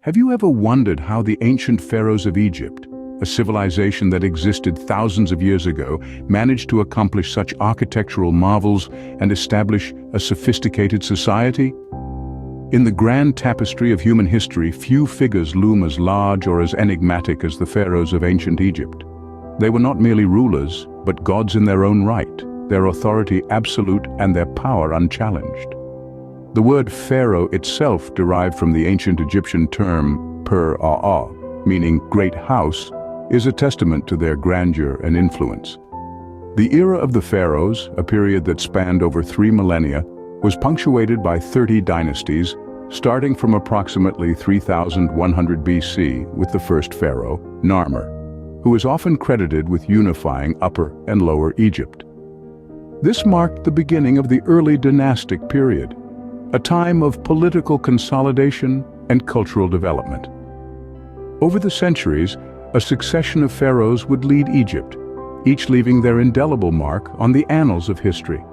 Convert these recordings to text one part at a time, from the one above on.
Have you ever wondered how the ancient pharaohs of Egypt, a civilization that existed thousands of years ago, managed to accomplish such architectural marvels and establish a sophisticated society? In the grand tapestry of human history, few figures loom as large or as enigmatic as the pharaohs of ancient Egypt. They were not merely rulers, but gods in their own right, their authority absolute and their power unchallenged. The word pharaoh itself derived from the ancient Egyptian term per-aa, meaning great house, is a testament to their grandeur and influence. The era of the pharaohs, a period that spanned over 3 millennia, was punctuated by 30 dynasties, starting from approximately 3100 BC with the first pharaoh, Narmer, who is often credited with unifying Upper and Lower Egypt. This marked the beginning of the early dynastic period, a time of political consolidation and cultural development. Over the centuries, a succession of pharaohs would lead Egypt, each leaving their indelible mark on the annals of history.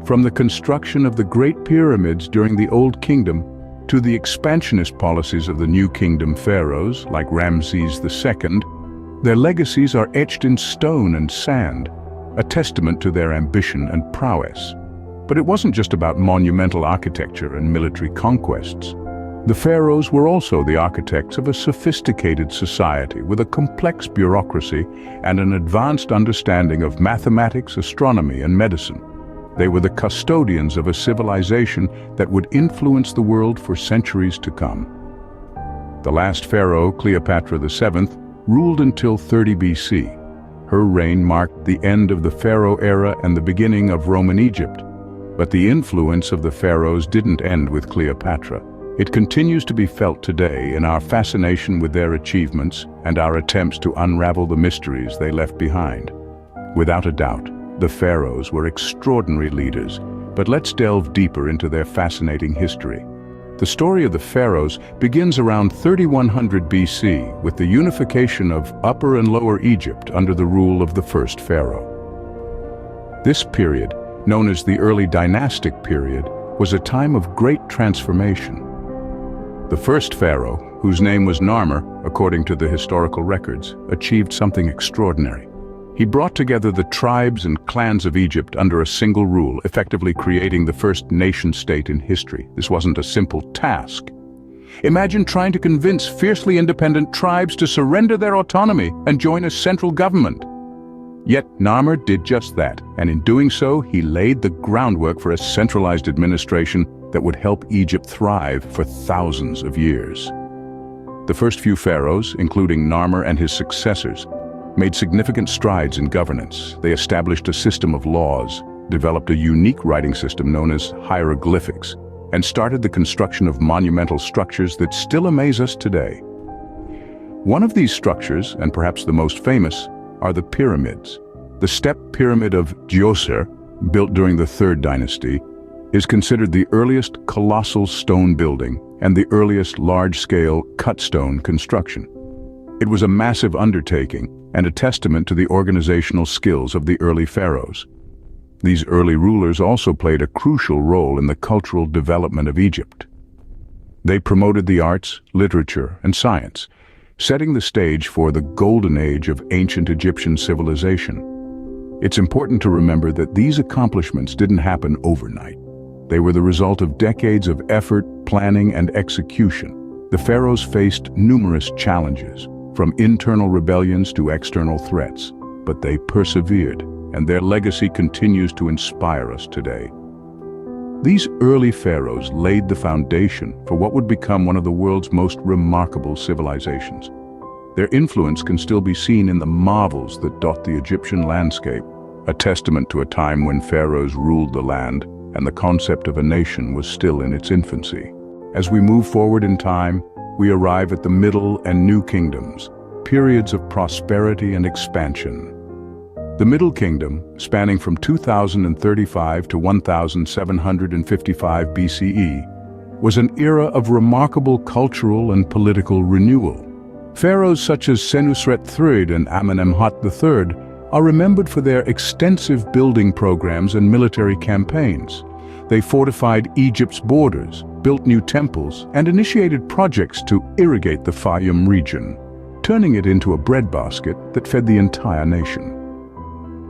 From the construction of the Great Pyramids during the Old Kingdom to the expansionist policies of the New Kingdom pharaohs like Ramses II, their legacies are etched in stone and sand, a testament to their ambition and prowess. But it wasn't just about monumental architecture and military conquests. The pharaohs were also the architects of a sophisticated society with a complex bureaucracy and an advanced understanding of mathematics, astronomy, and medicine. They were the custodians of a civilization that would influence the world for centuries to come. The last pharaoh, Cleopatra VII, ruled until 30 BC. Her reign marked the end of the pharaoh era and the beginning of Roman Egypt. But the influence of the pharaohs didn't end with Cleopatra. It continues to be felt today in our fascination with their achievements and our attempts to unravel the mysteries they left behind. Without a doubt, the pharaohs were extraordinary leaders, but let's delve deeper into their fascinating history. The story of the pharaohs begins around 3100 BC with the unification of Upper and Lower Egypt under the rule of the first pharaoh. This period, known as the early dynastic period, was a time of great transformation. The first pharaoh, whose name was Narmer, according to the historical records, achieved something extraordinary. He brought together the tribes and clans of Egypt under a single rule, effectively creating the first nation-state in history. This wasn't a simple task. Imagine trying to convince fiercely independent tribes to surrender their autonomy and join a central government. Yet Narmer did just that, and in doing so, he laid the groundwork for a centralized administration that would help Egypt thrive for thousands of years. The first few pharaohs, including Narmer and his successors, made significant strides in governance. They established a system of laws, developed a unique writing system known as hieroglyphics, and started the construction of monumental structures that still amaze us today. One of these structures, and perhaps the most famous, are the pyramids. The step pyramid of Djoser, built during the Third Dynasty, is considered the earliest colossal stone building and the earliest large-scale cut stone construction. It was a massive undertaking and a testament to the organizational skills of the early pharaohs. These early rulers also played a crucial role in the cultural development of Egypt. They promoted the arts, literature, and science, setting the stage for the golden age of ancient Egyptian civilization. It's important to remember that these accomplishments didn't happen overnight. They were the result of decades of effort, planning, and execution. The pharaohs faced numerous challenges, from internal rebellions to external threats, but they persevered, and their legacy continues to inspire us today. These early pharaohs laid the foundation for what would become one of the world's most remarkable civilizations. Their influence can still be seen in the marvels that dot the Egyptian landscape, a testament to a time when pharaohs ruled the land and the concept of a nation was still in its infancy. As we move forward in time, we arrive at the Middle and New Kingdoms, periods of prosperity and expansion. The Middle Kingdom, spanning from 2035 to 1755 BCE, was an era of remarkable cultural and political renewal. Pharaohs such as Senusret III and Amenemhat III are remembered for their extensive building programs and military campaigns. They fortified Egypt's borders, built new temples, and initiated projects to irrigate the Fayum region, turning it into a breadbasket that fed the entire nation.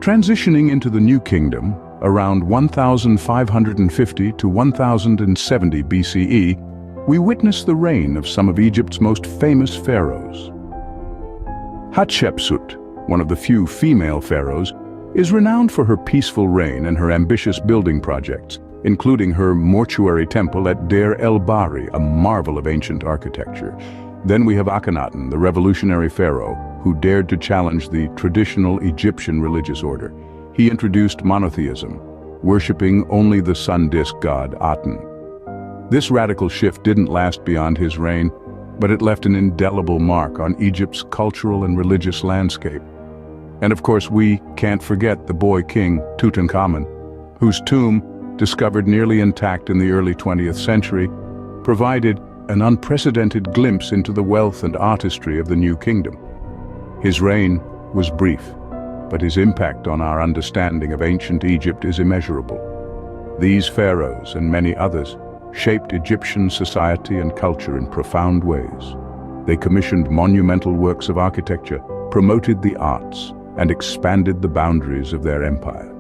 Transitioning into the New Kingdom, around 1550 to 1070 BCE, we witness the reign of some of Egypt's most famous pharaohs. Hatshepsut, one of the few female pharaohs, is renowned for her peaceful reign and her ambitious building projects, including her mortuary temple at Deir el-Bahri, a marvel of ancient architecture. Then we have Akhenaten, the revolutionary pharaoh, who dared to challenge the traditional Egyptian religious order. He introduced monotheism, worshipping only the sun disk god Aten. This radical shift didn't last beyond his reign, but it left an indelible mark on Egypt's cultural and religious landscape. And of course, we can't forget the boy king, Tutankhamun, whose tomb, discovered nearly intact in the early 20th century, provided an unprecedented glimpse into the wealth and artistry of the New Kingdom. His reign was brief, but his impact on our understanding of ancient Egypt is immeasurable. These pharaohs and many others shaped Egyptian society and culture in profound ways. They commissioned monumental works of architecture, promoted the arts, and expanded the boundaries of their empire.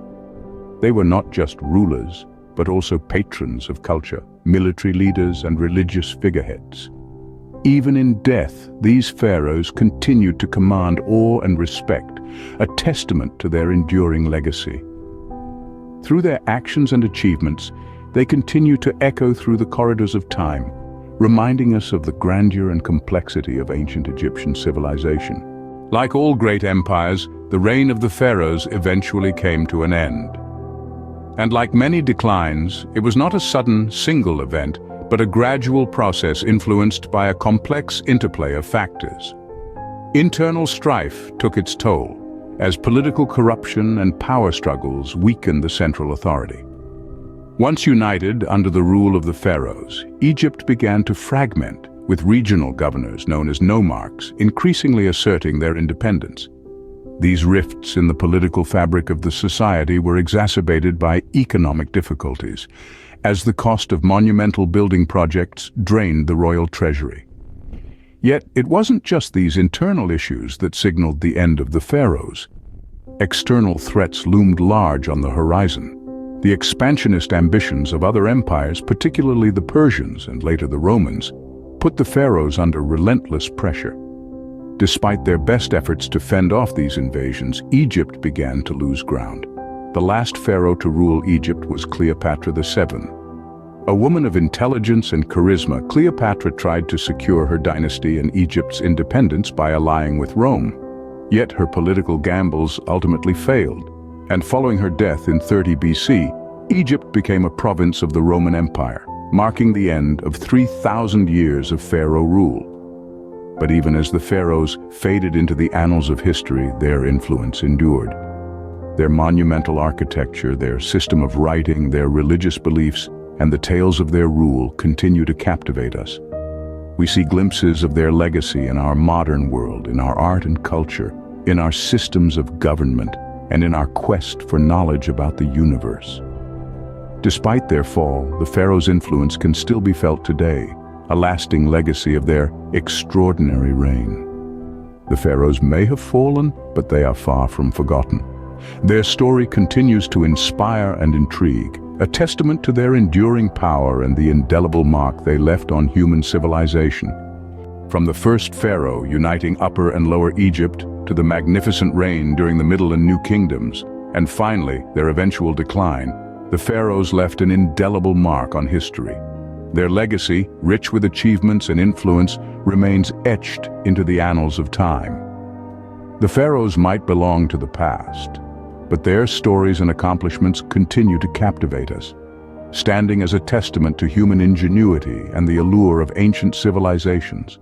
They were not just rulers, but also patrons of culture, military leaders, and religious figureheads. Even in death, these pharaohs continued to command awe and respect, a testament to their enduring legacy. Through their actions and achievements, they continue to echo through the corridors of time, reminding us of the grandeur and complexity of ancient Egyptian civilization. Like all great empires, the reign of the pharaohs eventually came to an end. And like many declines, it was not a sudden, single event, but a gradual process influenced by a complex interplay of factors. Internal strife took its toll, as political corruption and power struggles weakened the central authority. Once united under the rule of the pharaohs, Egypt began to fragment, with regional governors known as nomarchs increasingly asserting their independence. These rifts in the political fabric of the society were exacerbated by economic difficulties, as the cost of monumental building projects drained the royal treasury. Yet it wasn't just these internal issues that signaled the end of the pharaohs. External threats loomed large on the horizon. The expansionist ambitions of other empires, particularly the Persians and later the Romans, put the pharaohs under relentless pressure. Despite their best efforts to fend off these invasions, Egypt began to lose ground. The last pharaoh to rule Egypt was Cleopatra VII. A woman of intelligence and charisma, Cleopatra tried to secure her dynasty and Egypt's independence by allying with Rome. Yet her political gambles ultimately failed, and following her death in 30 BC, Egypt became a province of the Roman Empire, marking the end of 3,000 years of pharaoh rule. But even as the pharaohs faded into the annals of history, their influence endured. Their monumental architecture, their system of writing, their religious beliefs, and the tales of their rule continue to captivate us. We see glimpses of their legacy in our modern world, in our art and culture, in our systems of government, and in our quest for knowledge about the universe. Despite their fall, the pharaohs' influence can still be felt today, a lasting legacy of their extraordinary reign. The pharaohs may have fallen, but they are far from forgotten. Their story continues to inspire and intrigue, a testament to their enduring power and the indelible mark they left on human civilization. From the first pharaoh uniting Upper and Lower Egypt to the magnificent reign during the Middle and New Kingdoms, and finally their eventual decline, the pharaohs left an indelible mark on history. Their legacy, rich with achievements and influence, remains etched into the annals of time. The pharaohs might belong to the past, but their stories and accomplishments continue to captivate us, standing as a testament to human ingenuity and the allure of ancient civilizations.